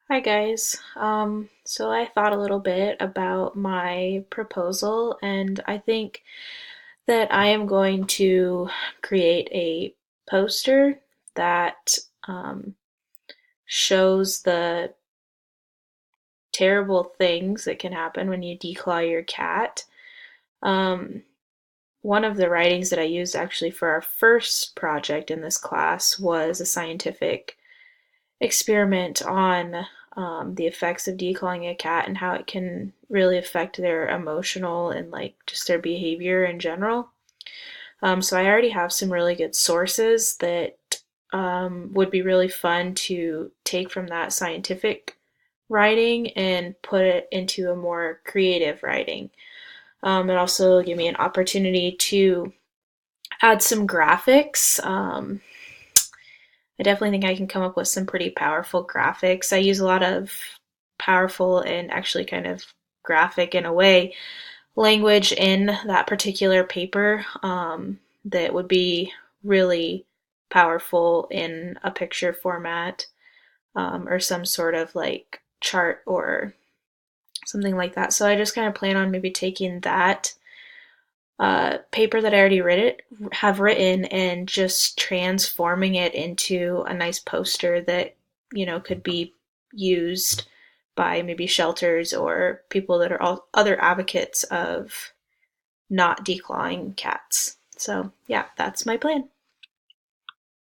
Hi guys. So I thought a little bit about my proposal, and I think that I am going to create a poster that shows the terrible things that can happen when you declaw your cat. Um, One of the writings that I used actually for our first project in this class was a scientific experiment on the effects of declawing a cat and how it can really affect their emotional and like just their behavior in general. So I already have some really good sources that would be really fun to take from that scientific writing and put it into a more creative writing. It also give me an opportunity to add some graphics. I definitely think I can come up with some pretty powerful graphics. I use a lot of powerful and actually kind of graphic in a way language in that particular paper that would be really powerful in a picture format or some sort of like chart or something like that. So I just kind of plan on maybe taking that paper that I already have written and just transforming it into a nice poster that, could be used by maybe shelters or people that are all other advocates of not declawing cats. So, yeah, that's my plan.